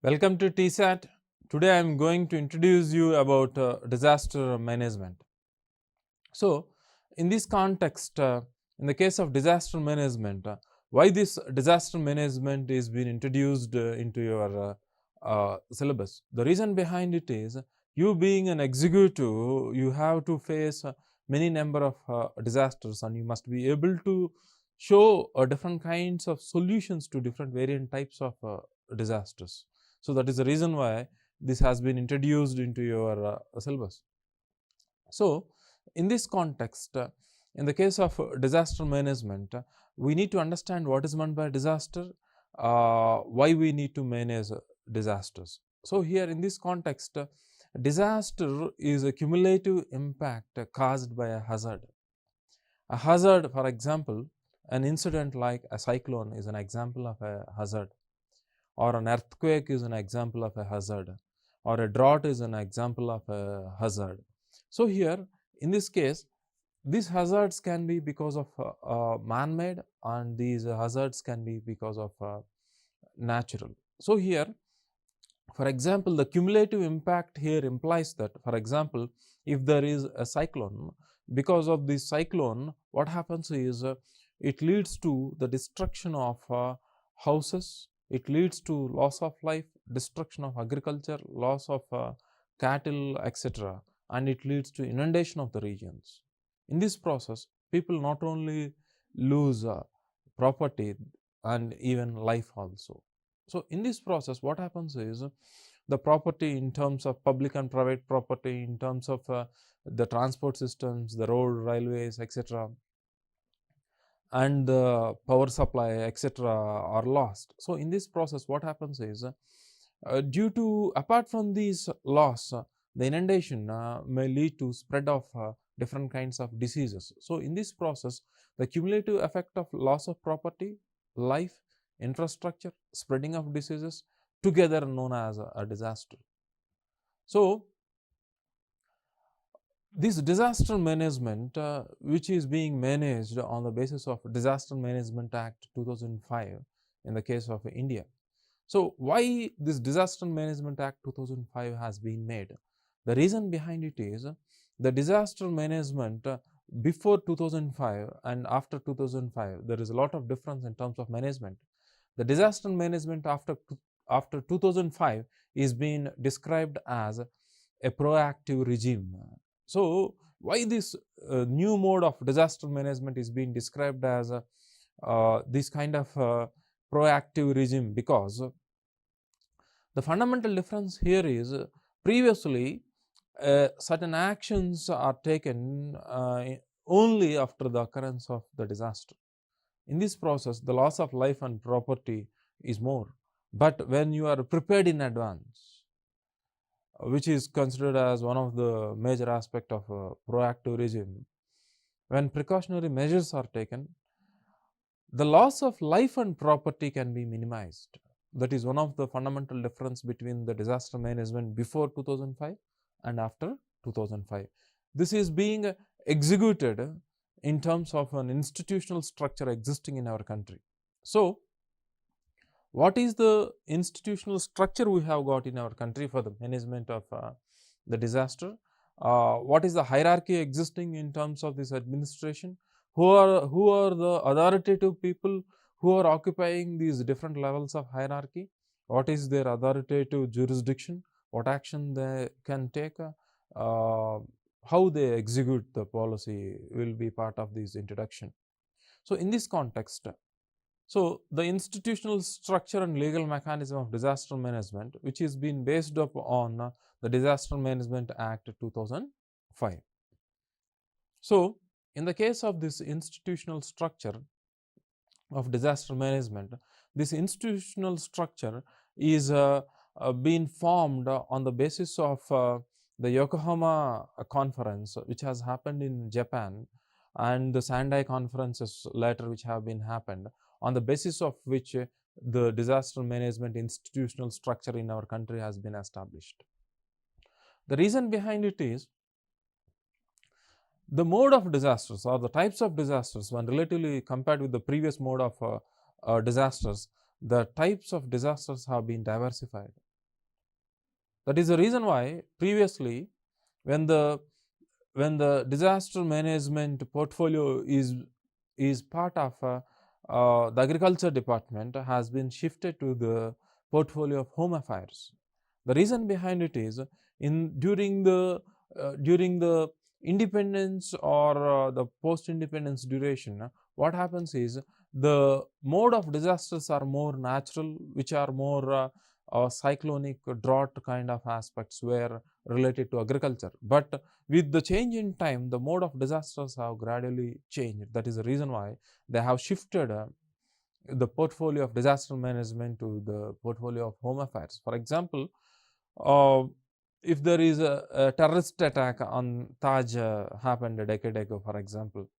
Welcome to TSAT. Today I am going to introduce you about disaster management. So, in this context, in the case of disaster management, why this disaster management is being introduced into your syllabus? The reason behind it is you being an executive, you have to face many number of disasters, and you must be able to show different kinds of solutions to different variant types of disasters. So, that is the reason why this has been introduced into your syllabus. So, in this context, in the case of disaster management, we need to understand what is meant by disaster, why we need to manage disasters. So, here in this context, disaster is a cumulative impact caused by a hazard. A hazard, for example, an incident like a cyclone is an example of a hazard, or an earthquake is an example of a hazard, or a drought is an example of a hazard. So, here in this case, these hazards can be because of man-made, and these hazards can be because of natural. So, here for example, the cumulative impact here implies that, for example, if there is a cyclone, because of this cyclone, what happens is it leads to the destruction of houses, it leads to loss of life, destruction of agriculture, loss of cattle, etc., and it leads to inundation of the regions. In this process, people not only lose property and even life also. So, in this process, what happens is the property in terms of public and private property, in terms of the transport systems, the road, railways, etc., and the power supply, etc., are lost. So, in this process, what happens is due to, apart from these loss, the inundation may lead to spread of different kinds of diseases. So, in this process, the cumulative effect of loss of property, life, infrastructure, spreading of diseases together known as a disaster. So, this disaster management which is being managed on the basis of Disaster Management Act 2005 in the case of India. So, why this Disaster Management Act 2005 has been made? The reason behind it is the disaster management before 2005 and after 2005, there is a lot of difference in terms of management. The disaster management after 2005 is being described as a proactive regime. So, why this new mode of disaster management is being described as this kind of proactive regime? Because the fundamental difference here is previously certain actions are taken only after the occurrence of the disaster. In this process, the loss of life and property is more, but when you are prepared in advance, which is considered as one of the major aspect of a proactive regime, when precautionary measures are taken, the loss of life and property can be minimized. That is one of the fundamental difference between the disaster management before 2005 and after 2005. This is being executed in terms of an institutional structure existing in our country. So, what is the institutional structure we have got in our country for the management of the disaster? What is the hierarchy existing in terms of this administration? Who are the authoritative people who are occupying these different levels of hierarchy? What is their authoritative jurisdiction? What action they can take? How they execute the policy will be part of this introduction. So, in this context, so the institutional structure and legal mechanism of disaster management, which is being based upon the Disaster Management Act 2005. So, in the case of this institutional structure of disaster management, this institutional structure is being formed on the basis of the Yokohama conference, which has happened in Japan, and the Sendai conferences later which have been happened, on the basis of which the disaster management institutional structure in our country has been established. The reason behind it is the mode of disasters or the types of disasters, when relatively compared with the previous mode of disasters, the types of disasters have been diversified. That is the reason why previously when the disaster management portfolio is part of the agriculture department has been shifted to the portfolio of home affairs. The reason behind it is during the independence or the post-independence duration, what happens is the mode of disasters are more natural, which are more cyclonic, drought kind of aspects were related to agriculture. But with the change in time, the mode of disasters have gradually changed. That is the reason why they have shifted the portfolio of disaster management to the portfolio of home affairs. For example, if there is a terrorist attack on Taj happened a decade ago, for example.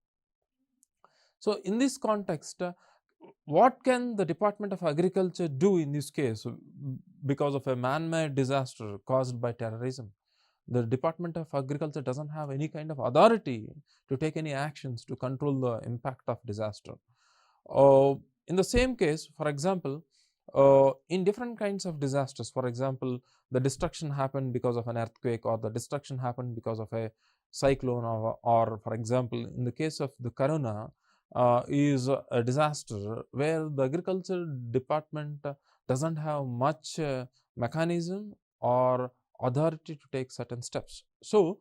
So in this context, what can the Department of Agriculture do in this case because of a man-made disaster caused by terrorism? The Department of Agriculture doesn't have any kind of authority to take any actions to control the impact of disaster. In the same case, for example, in different kinds of disasters, for example, the destruction happened because of an earthquake, or the destruction happened because of a cyclone, or for example, in the case of the corona, is a disaster where the agriculture department doesn't have much mechanism or authority to take certain steps. So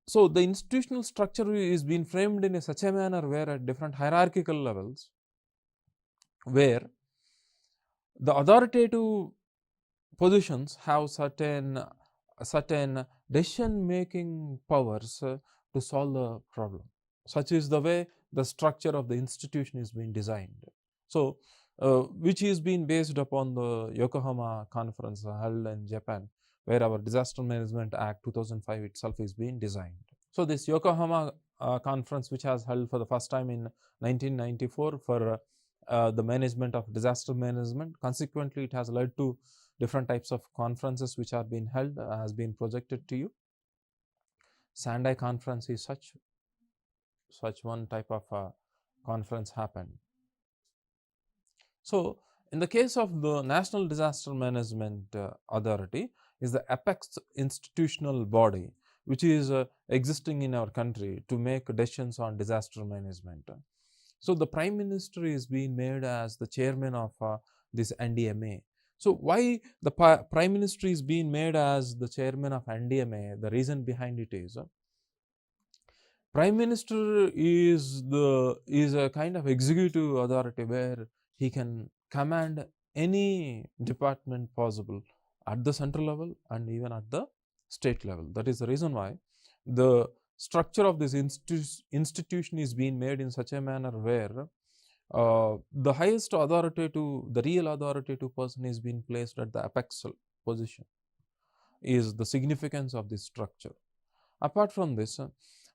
the institutional structure is being framed in such a manner where at different hierarchical levels, where the authoritative positions have certain decision making powers to solve the problem. Such is the way the structure of the institution is being designed. So which is being based upon the Yokohama conference held in Japan, where our Disaster Management Act 2005 itself is being designed. So this Yokohama conference, which has held for the first time in 1994 for the management of disaster management, consequently it has led to different types of conferences which are being held, has been projected to you. Sendai conference is such one type of conference happened. So in the case of the National Disaster Management Authority is the apex institutional body which is existing in our country to make decisions on disaster management. So the Prime Minister is being made as the chairman of this NDMA. So why the Prime Minister is being made as the chairman of NDMA? The reason behind it is Prime Minister is a kind of executive authority where he can command any department possible at the central level and even at the state level. That is the reason why the structure of this institution is being made in such a manner where the highest authoritative, the real authoritative person is being placed at the apex position, is the significance of this structure. Apart from this,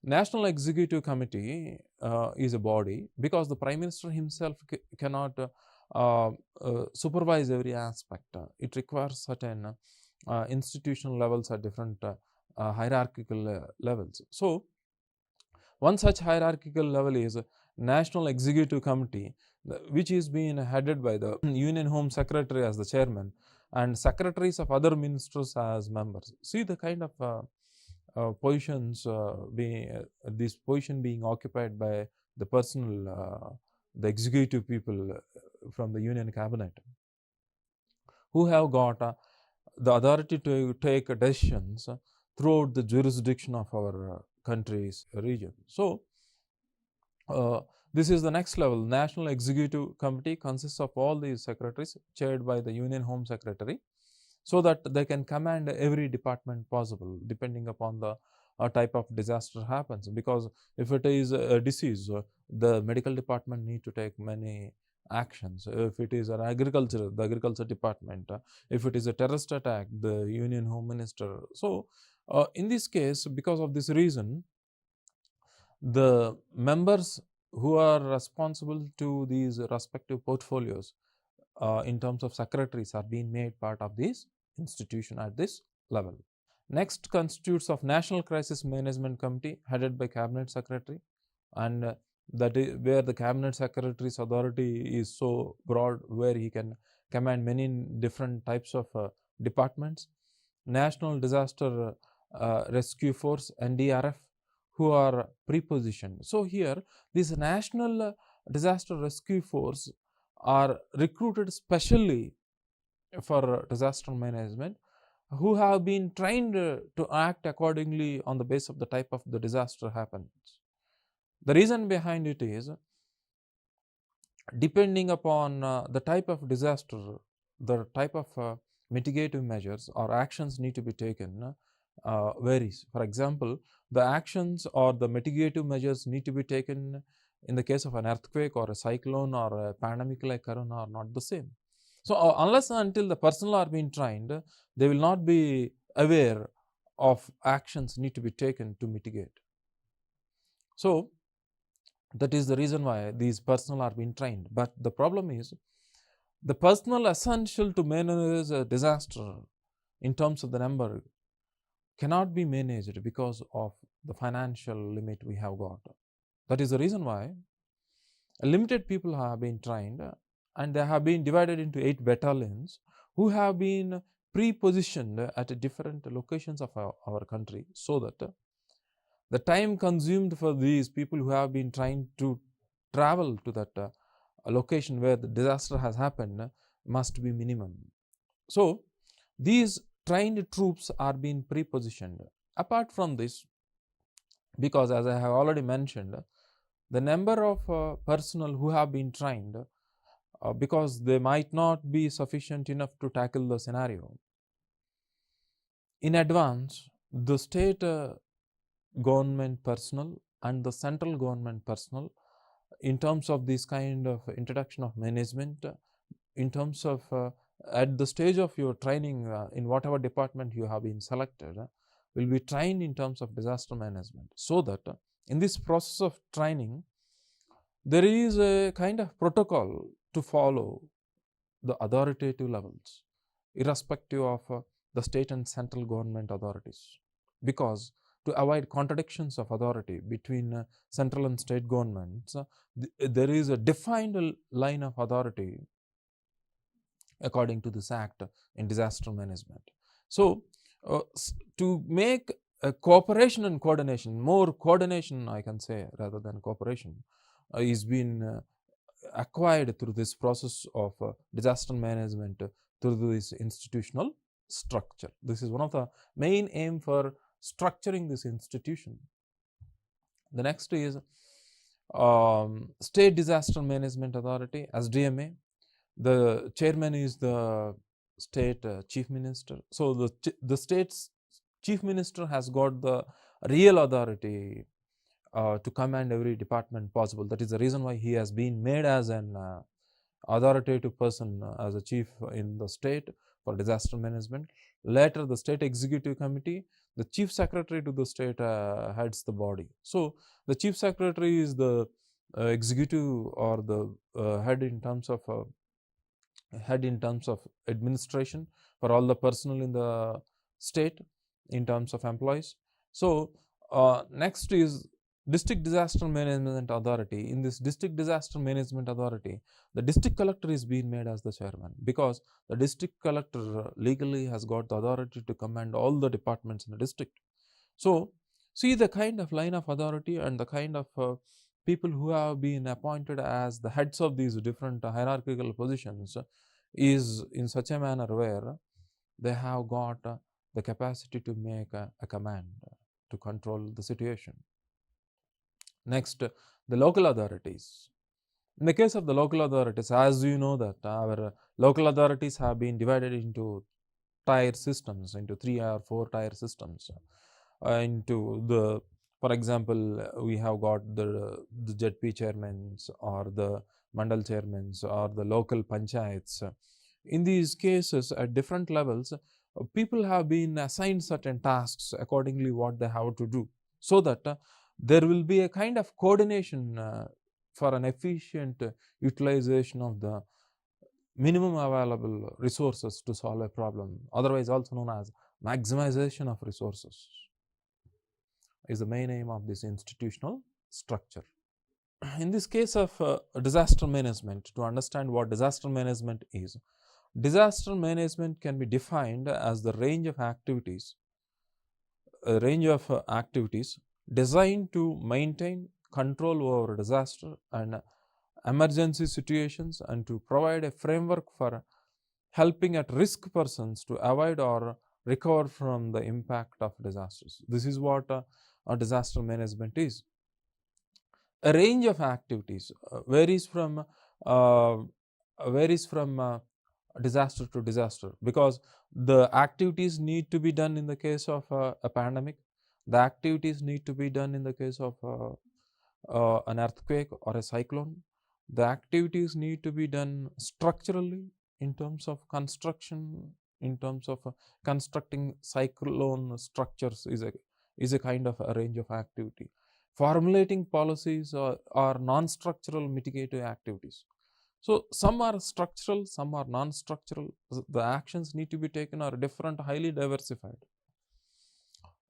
National Executive Committee is a body because the Prime Minister himself cannot supervise every aspect. It requires certain institutional levels at different hierarchical levels. So one such hierarchical level is National Executive Committee, which is being headed by the Union Home Secretary as the chairman and secretaries of other ministers as members. See the kind of positions this position being occupied by the personal the executive people from the Union Cabinet, who have got the authority to take decisions throughout the jurisdiction of our country's region. So this is the next level. National Executive Committee consists of all these secretaries chaired by the Union Home Secretary, so that they can command every department possible depending upon the type of disaster happens. Because if it is a disease, the medical department need to take many actions. If it is an agriculture, the agriculture department. If it is a terrorist attack, the Union Home Minister. So in this case, because of this reason, the members who are responsible to these respective portfolios in terms of secretaries are being made part of this institution at this level. Next constitutes of National Crisis Management Committee headed by Cabinet Secretary, and that is where the Cabinet Secretary's authority is so broad, where he can command many different types of departments. National Disaster Rescue Force (NDRF) who are pre-positioned. So here this National Disaster Rescue Force are recruited specially for disaster management, who have been trained to act accordingly on the basis of the type of the disaster happens. The reason behind it is, depending upon the type of disaster, the type of mitigative measures or actions need to be taken varies. For example, the actions or the mitigative measures need to be taken in the case of an earthquake or a cyclone or a pandemic like corona are not the same. So unless and until the personnel are being trained, they will not be aware of actions need to be taken to mitigate. So that is the reason why these personnel are being trained. But the problem is, the personnel essential to manage a disaster in terms of the number cannot be managed because of the financial limit we have got. That is the reason why limited people have been trained, and they have been divided into 8 battalions who have been pre-positioned at different locations of our country, so that the time consumed for these people who have been trying to travel to that location where the disaster has happened must be minimum. So these trained troops are being pre-positioned. Apart from this, because as I have already mentioned, the number of personnel who have been trained, because they might not be sufficient enough to tackle the scenario, in advance the state government personnel and the central government personnel, in terms of this kind of introduction of management, in terms of at the stage of your training in whatever department you have been selected, will be trained in terms of disaster management, so that in this process of training there is a kind of protocol to follow the authoritative levels, irrespective of the state and central government authorities, because to avoid contradictions of authority between central and state governments, there is a defined line of authority according to this act in disaster management. So to make cooperation and coordination, more coordination I can say rather than cooperation, is being acquired through this process of disaster management through this institutional structure. This is one of the main aim for structuring this institution. The next is State Disaster Management Authority, SDMA. The chairman is the state chief minister. So the state's chief minister has got the real authority to command every department possible. That is the reason why he has been made as an authoritative person as a chief in the state for disaster management. Later, the state executive committee, the chief secretary to the state heads the body. So the chief secretary is the executive or the head in terms of administration for all the personnel in the state in terms of employees. So next is District Disaster Management Authority. In this District Disaster Management Authority, the district collector is being made as the chairman, because the district collector legally has got the authority to command all the departments in the district. So see the kind of line of authority and the kind of people who have been appointed as the heads of these different hierarchical positions is in such a manner where they have got the capacity to make a command to control the situation. Next, the local authorities. In the case of the local authorities, as you know that our local authorities have been divided into tier systems, into 3 or 4 tier systems. For example, we have got the ZP chairmen or the mandal chairmen or the local panchayats. In these cases, at different levels, people have been assigned certain tasks accordingly what they have to do, so that there will be a kind of coordination for an efficient utilization of the minimum available resources to solve a problem, otherwise also known as maximization of resources, is the main aim of this institutional structure. In this case of disaster management, to understand what disaster management is, disaster management can be defined as the range of activities designed to maintain control over disaster and emergency situations and to provide a framework for helping at risk persons to avoid or recover from the impact of disasters. This is what a disaster management is. A range of activities varies from disaster to disaster, because the activities need to be done in the case of a pandemic, the activities need to be done in the case of an earthquake or a cyclone, the activities need to be done structurally in terms of construction, in terms of constructing cyclone structures is a kind of a range of activity. Formulating policies are non-structural mitigative activities. So some are structural, some are non-structural. The actions need to be taken are different, highly diversified.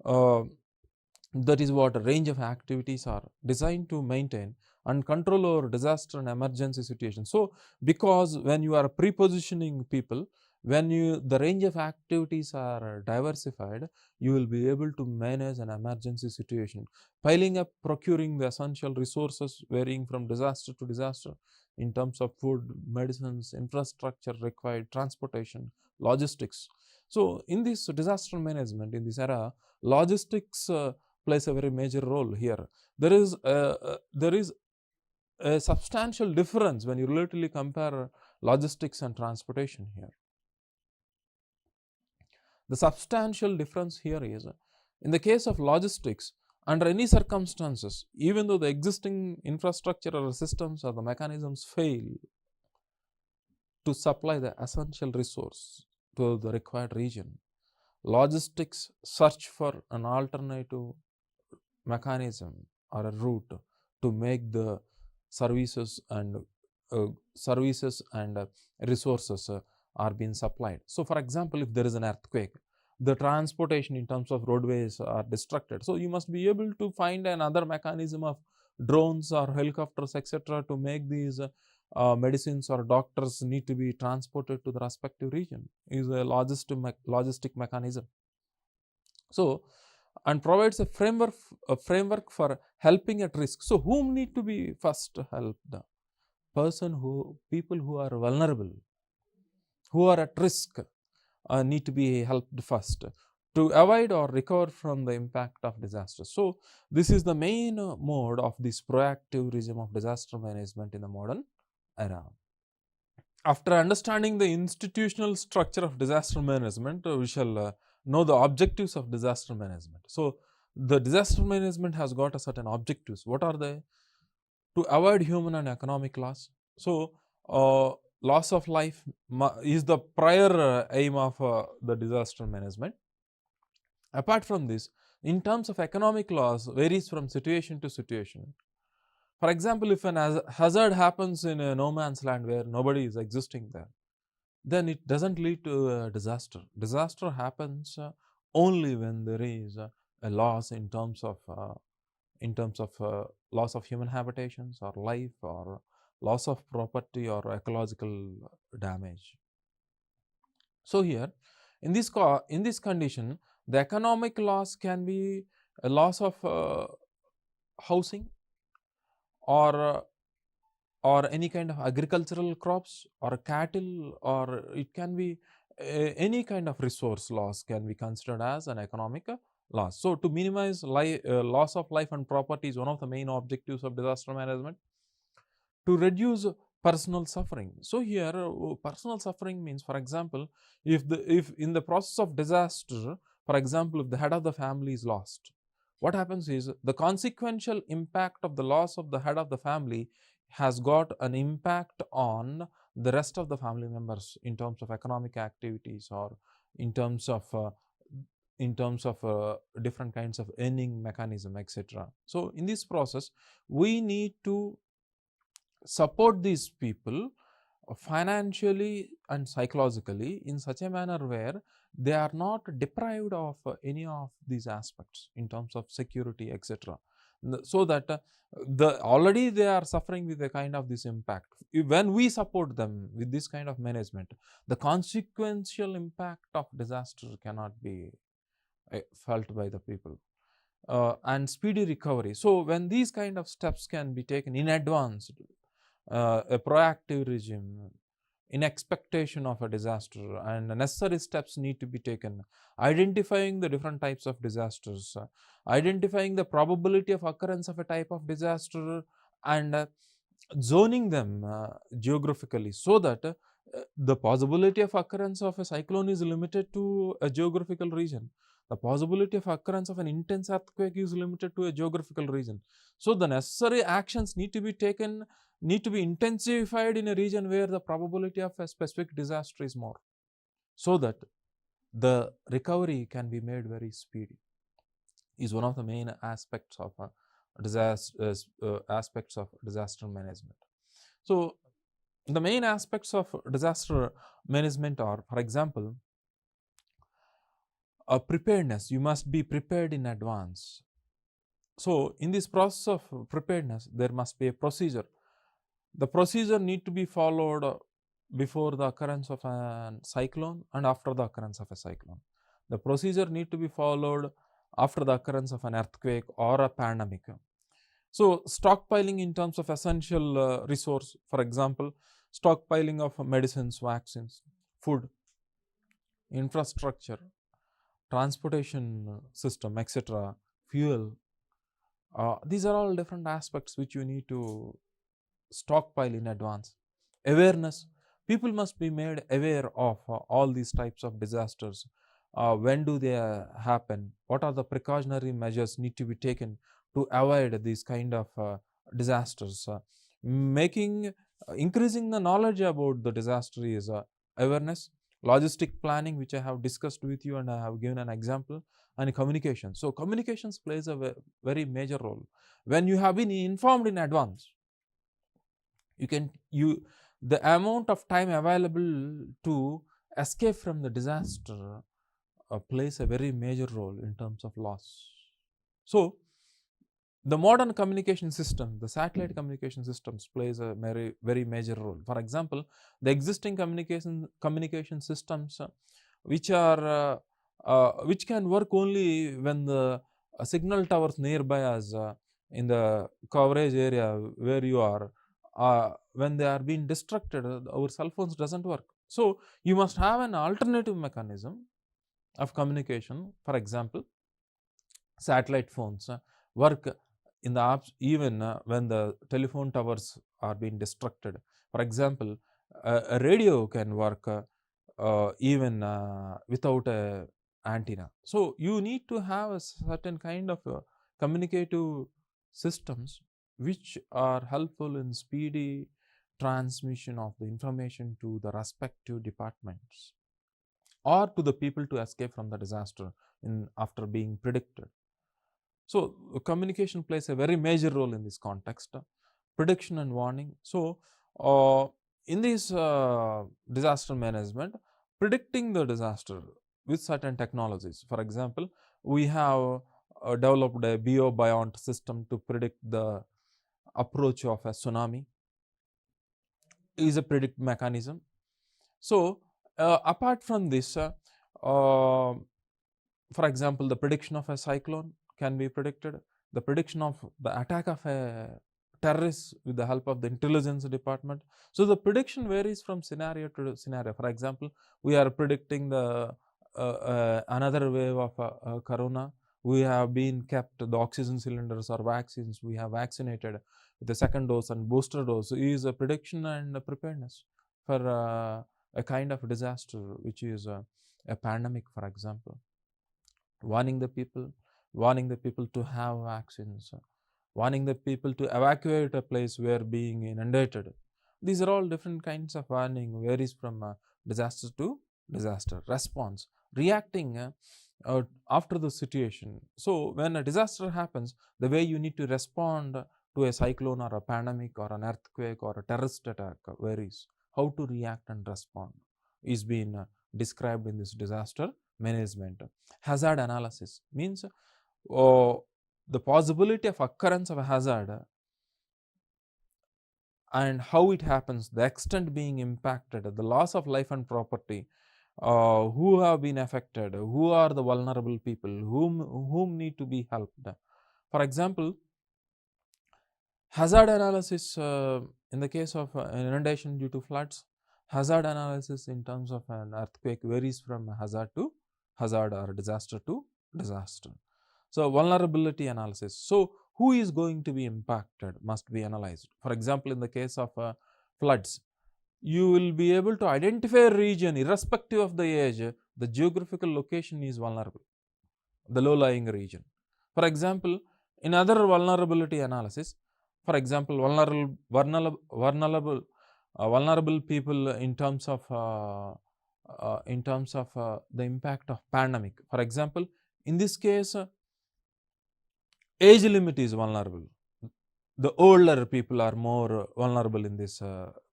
That is what a range of activities are designed to maintain and control over disaster and emergency situations. So because when you are prepositioning people, when the range of activities are diversified, you will be able to manage an emergency situation, piling up, procuring the essential resources varying from disaster to disaster in terms of food, medicines, infrastructure required, transportation, logistics. So in this disaster management, in this era, logistics plays a very major role here. There is a substantial difference when you relatively compare logistics and transportation here. The substantial difference here is, in the case of logistics, under any circumstances, even though the existing infrastructure or systems or the mechanisms fail to supply the essential resource to the required region, logistics search for an alternative mechanism or a route to make the services and resources are being supplied. So for example, if there is an earthquake, the transportation in terms of roadways are disrupted. So you must be able to find another mechanism of drones or helicopters, etc., to make these medicines or doctors need to be transported to the respective region. Is a logistic mechanism. So, and provides a framework for helping at risk. So whom need to be first helped? People who are vulnerable, who are at risk, need to be helped first to avoid or recover from the impact of disaster. So this is the main mode of this proactive regime of disaster management in the modern era. After understanding the institutional structure of disaster management, we shall know the objectives of disaster management. So the disaster management has got a certain objectives. What are they? To avoid human and economic loss. So loss of life is the prior aim of the disaster management. Apart from this, in terms of economic loss, varies from situation to situation. For example, if an hazard happens in a no man's land where nobody is existing there, then it doesn't lead to a disaster. Disaster happens only when there is a loss in terms of loss of human habitations or life, or loss of property or ecological damage. So here, in this condition, the economic loss can be a loss of housing, or any kind of agricultural crops or cattle, or it can be any kind of resource loss can be considered as an economic loss. So to minimize loss of life and property is one of the main objectives of disaster management. To reduce personal suffering. So here personal suffering means, for example, if in the process of disaster, for example, if the head of the family is lost, what happens is the consequential impact of the loss of the head of the family has got an impact on the rest of the family members in terms of economic activities, or in terms of different kinds of earning mechanism, etc. So in this process, we need to support these people financially and psychologically in such a manner where they are not deprived of any of these aspects in terms of security, etc. so that already they are suffering with a kind of this impact. When we support them with this kind of management, the consequential impact of disaster cannot be felt by the people. And speedy recovery. So when these kind of steps can be taken in advance, a proactive regime in expectation of a disaster, and necessary steps need to be taken, identifying the different types of disasters, identifying the probability of occurrence of a type of disaster, and zoning them geographically, so that the possibility of occurrence of a cyclone is limited to a geographical region. The possibility of occurrence of an intense earthquake is limited to a geographical region. So the necessary actions need to be taken, need to be intensified in a region where the probability of a specific disaster is more, so that the recovery can be made very speedy. Is one of the main aspects of disaster management. So the main aspects of disaster management are, for example, preparedness. You must be prepared in advance. So in this process of preparedness, there must be a procedure. The procedure need to be followed before the occurrence of a cyclone and after the occurrence of a cyclone. The procedure need to be followed after the occurrence of an earthquake or a pandemic. So stockpiling in terms of essential resource, for example, stockpiling of medicines, vaccines, food, infrastructure, transportation system, etc., fuel. These are all different aspects which you need to stockpile in advance. Awareness. People must be made aware of all these types of disasters. When do they happen? What are the precautionary measures need to be taken to avoid these kind of disasters? Increasing the knowledge about the disaster is awareness. Logistic planning, which I have discussed with you and I have given an example, and communication. So communications plays a very major role. When you have been informed in advance, the amount of time available to escape from the disaster plays a very major role in terms of loss. So the modern communication system, the satellite communication systems, plays a very major role. For example, the existing communication systems which can work only when the signal towers nearby us in the coverage area where you are, when they are being destructed, our cell phones doesn't work. So you must have an alternative mechanism of communication. For example, satellite phones work in the apps even when the telephone towers are being destructed. For example, a radio can work even without a antenna. So you need to have a certain kind of communicative systems which are helpful in speedy transmission of the information to the respective departments or to the people to escape from the disaster after being predicted. So communication plays a very major role in this context, prediction and warning. So in this disaster management, predicting the disaster with certain technologies. For example, we have developed a bio-buoyant system to predict the approach of a tsunami. Is a predict mechanism. So apart from this, for example, the prediction of a cyclone can be predicted. The prediction of the attack of a terrorist with the help of the intelligence department. So the prediction varies from scenario to scenario. For example, we are predicting the another wave of corona. We have been kept the oxygen cylinders or vaccines. We have vaccinated with the second dose and booster dose. Is a prediction and a preparedness for a kind of disaster, which is a pandemic, for example. Warning the people to have vaccines, warning the people to evacuate a place where being inundated. These are all different kinds of warning, varies from disaster to disaster. Response, reacting after the situation. So when a disaster happens, the way you need to respond to a cyclone or a pandemic or an earthquake or a terrorist attack varies. How to react and respond is being described in this disaster management. Hazard analysis means the possibility of occurrence of a hazard and how it happens, the extent being impacted, the loss of life and property, who have been affected, who are the vulnerable people, whom need to be helped. For example, hazard analysis in the case of inundation due to floods, hazard analysis in terms of an earthquake varies from hazard to hazard or disaster to disaster. So, vulnerability analysis. So, who is going to be impacted must be analyzed. For example, in the case of floods, you will be able to identify a region irrespective of the age, the geographical location is vulnerable, the low-lying region. For example, in other vulnerability analysis, for example, vulnerable people in terms of the impact of pandemic. For example, in this case, age limit is vulnerable. The older people are more vulnerable in this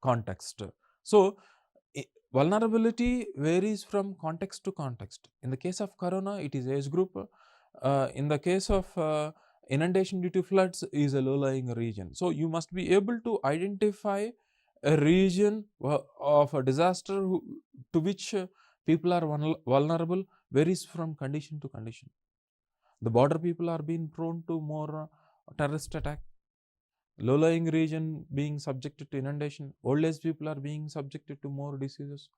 context. So, vulnerability varies from context to context. In the case of corona, it is age group. In the case of inundation due to floods is a low-lying region. So, you must be able to identify a region of a disaster to which people are vulnerable varies from condition to condition. The border people are being prone to more terrorist attack, low-lying region being subjected to inundation, old age people are being subjected to more diseases,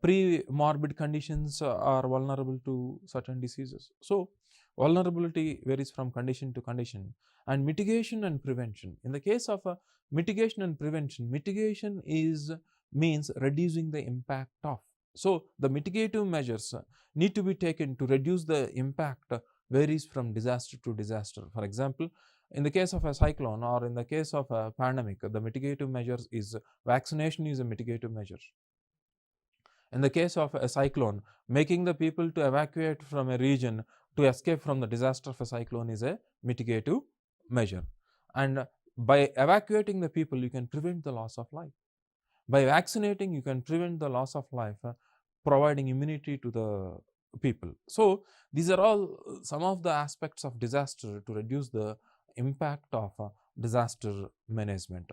pre-morbid conditions are vulnerable to certain diseases. So, vulnerability varies from condition to condition. And mitigation and prevention. In the case of mitigation and prevention, mitigation means reducing the impact of. So, the mitigative measures need to be taken to reduce the impact varies from disaster to disaster. For example, in the case of a cyclone or in the case of a pandemic, the mitigative measures is vaccination is a mitigative measure. In the case of a cyclone, making the people to evacuate from a region to escape from the disaster of a cyclone is a mitigative measure. And by evacuating the people, you can prevent the loss of life. By vaccinating, you can prevent the loss of life, providing immunity to the people. So, these are all some of the aspects of disaster to reduce the impact of disaster management.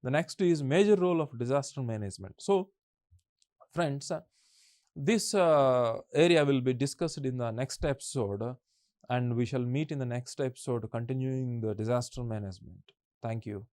The next is major role of disaster management. So, friends, this area will be discussed in the next episode, and we shall meet in the next episode continuing the disaster management. Thank you.